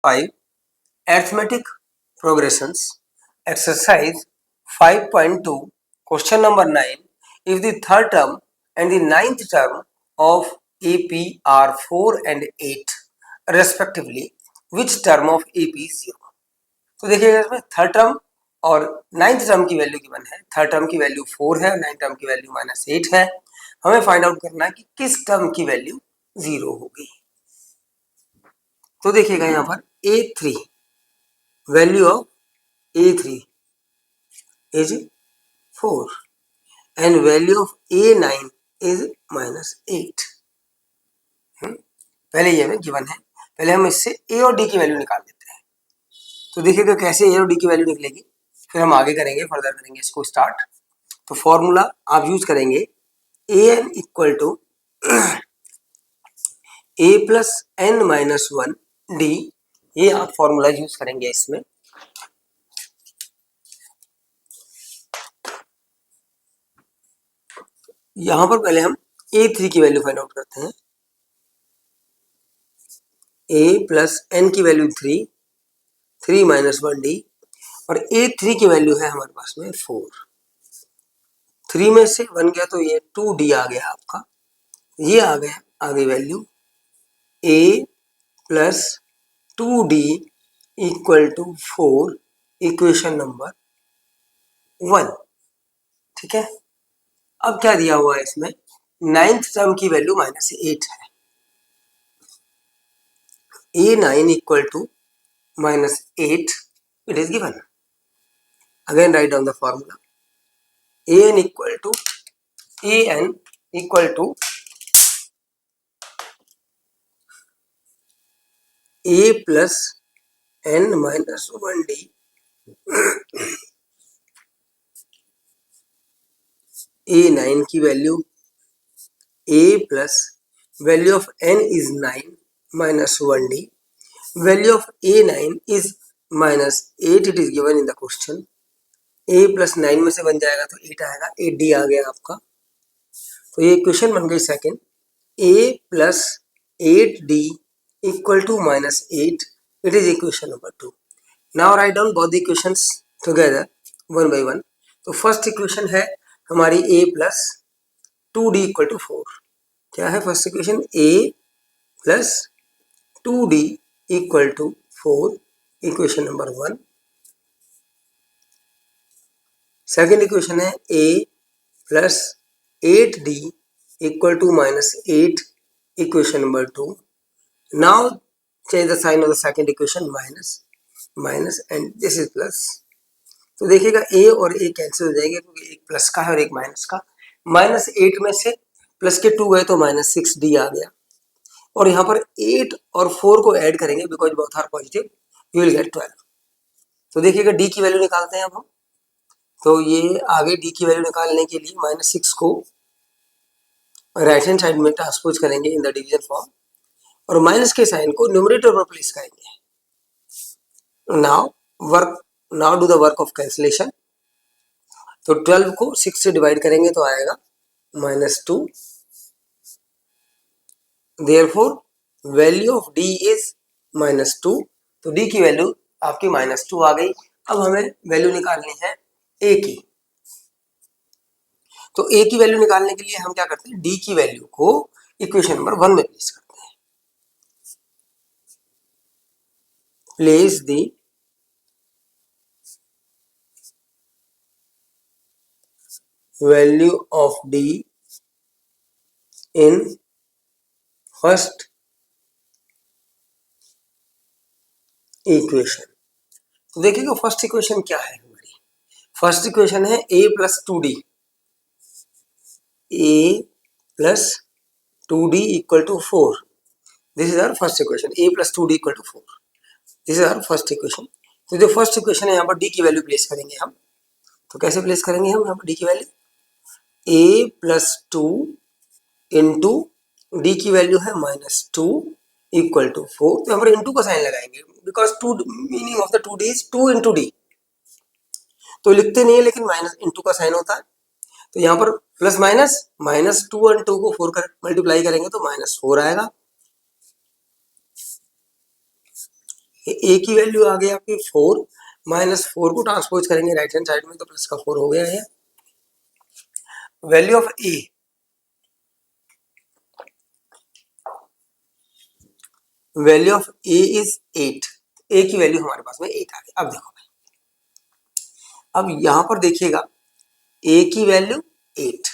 5 arithmetic progressions exercise 5.2 question number 9 if the third term and the ninth term of AP are 4 and 8 respectively which term of AP is 0। तो देखिएगा इसमें third term और ninth term की value given है। Third term की value 4 है और ninth term की वैल्यू -8 है। हमें फाइंड आउट करना है कि किस टर्म की वैल्यू 0 होगी। तो देखिएगा यहाँ पर A3 value of A3 is 4 and value of A9 is -8। पहले ये हमें गिवन है, पहले हम इससे A और D की वैल्यू निकाल लेते हैं। तो देखिएगा कैसे A और D की वैल्यू निकलेगी, फिर हम आगे करेंगे, फर्दर करेंगे इसको स्टार्ट। तो फॉर्मूला आप यूज करेंगे an equal to a plus n minus 1 d, ये आप फॉर्मूला यूज करेंगे इसमें। यहां पर पहले हम a3 की वैल्यू फाइंड आउट करते हैं। a प्लस n की वैल्यू 3 माइनस 1 d और a3 की वैल्यू है हमारे पास में 4। 3 में से 1 गया तो ये 2d आ गया आपका। ये आ गया आगे value a plus 2d equal to 4, equation number 1। ठीक है, अब क्या दिया हुआ है इसमें, नाइन्थ टर्म की वैल्यू -8 है। A9 equal to -8 it is given. Again write down the formula an equal to a plus n minus 1d A9 की value a plus value of n is 9 minus 1d, value of A9 is -8 it is given in the question. a plus 9 में से बन जाएगा तो 8 आएगा, 8d आ गया आपका। तो ये इक्वेशन बन गई second, a plus 8d equal to -8 it is equation number 2। Now write down both the equations together one by one. तो फर्स्ट इक्वेशन है हमारी a plus 2d equal to 4। क्या है first equation, a plus 2d equal to 4, equation number 1। Second equation है a plus 8d equal to -8, equation number 2। Now change the sign of the second equation, minus and this is plus. तो देखिएगा a और a cancel हो जाएंगे क्योंकि एक plus का है और एक माइनस का। -8 में से प्लस के 2 गए तो -6d आ गया और यहाँ पर 8 और 4 को ऐड करेंगे because both are positive, you will get 12। तो देखिएगा d की वैल्यू निकालते हैं अब हम। तो ये आगे d की वैल्यू निकालने के लिए -6 को राइट हैंड साइड में ट्रांसपोज करेंगे इन द डिवीजन फॉर्म और माइनस के साइन को न्यूमरेटर पर प्लेस करेंगे। Now do the work of cancellation. तो 12 को 6 से डिवाइड करेंगे तो आएगा -2। Therefore value of d is -2। तो d की वैल्यू आपकी -2 आ गई। अब हमें वैल्यू निकालनी है a की। तो a की वैल्यू निकालने के लिए हम क्या करते हैं, d की वैल्यू को इक्वेशन नंबर 1 में प्लेस करते हैं। Place the value of d in first equation. तो देखिएगा फर्स्ट इक्वेशन क्या है हमारी, फर्स्ट इक्वेशन है a plus 2d, a plus 2d equal to 4। This is our first equation, a plus 2d equal to 4, this is our first equation. तो जो first equation है यहाँ पर d की वैल्यू प्लेस करेंगे हम। तो कैसे प्लेस करेंगे हम यहाँ पर d की value, a plus 2 into d की वैल्यू है -2 इक्वल टू 4। तो यहाँ पर इंटू का साइन लगाएंगे because 2 meaning of the 2d is 2 into d। तो लिखते नहीं है लेकिन माइनस इंटू का साइन होता है। तो यहाँ पर प्लस -2 और 2 को 4 कर मल्टीप्लाई करेंगे तो -4 आएगा। ए की वैल्यू आ गई आपकी 4, -4 को ट्रांसपोज करेंगे राइट हैंड साइड में तो प्लस का 4 हो गया है। Value of A, value of A is 8, ए की वैल्यू हमारे पास में 8 आ गई। अब देखो भाई, अब यहां पर देखिएगा ए की वैल्यू 8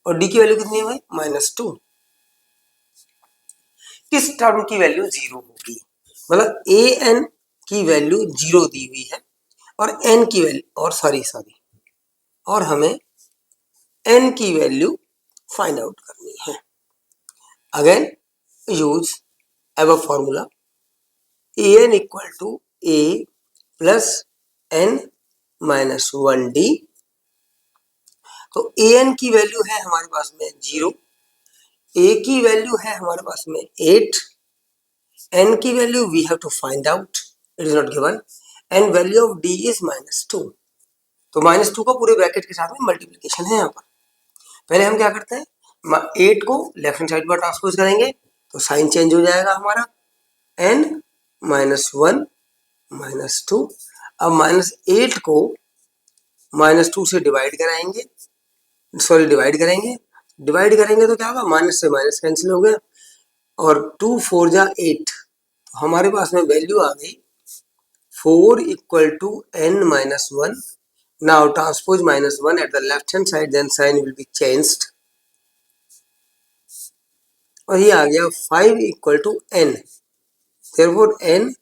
और डी की वैल्यू कितनी है भाई, -2। किस टर्म की वैल्यू 0 होगी, मतलब ए एन की वैल्यू 0 दी हुई है और एन की वैल्यू और सॉरी और हमें एन की वैल्यू फाइंड आउट करनी है। Again use above formula, a n equal to a plus n minus 1d। तो ए एन की वैल्यू है हमारे पास में 0, ए की वैल्यू है हमारे पास में 8, एन की value we have to find out, it is not given, and value of d is -2। तो -2 का पूरे ब्रैकेट के साथ में मल्टीप्लीकेशन है यहाँ पर। पहले हम क्या करते हैं, 8 को लेफ्ट हैंड साइड पर ट्रांसपोज करेंगे तो साइन चेंज हो जाएगा हमारा, n -1 -2। अब -8 को -2 से डिवाइड कराएंगे, सॉरी डिवाइड करेंगे तो क्या होगा, माइनस से माइनस कैंसिल हो गया और 2 4 जा 8, तो हमारे पास में वैल्यू आ गई 4 equal to n-1। Now transpose -1 at the left hand side, then sign will be changed और ये आ गया 5 equal to n, therefore n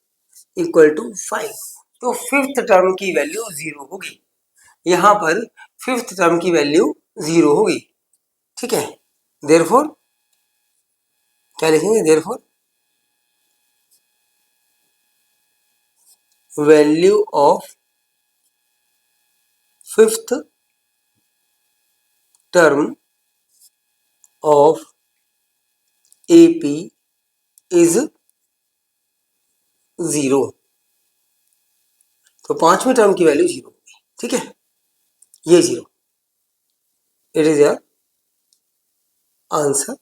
equal to 5। तो फिफ्थ टर्म की वैल्यू 0 होगी, यहां पर फिफ्थ टर्म की वैल्यू 0 होगी, ठीक है। देयरफॉर क्या लिखेंगे, therefore value of fifth term of AP is 0। तो पांचवें टर्म की वैल्यू 0 होगी, ठीक है, ये 0, इट इज योर आंसर।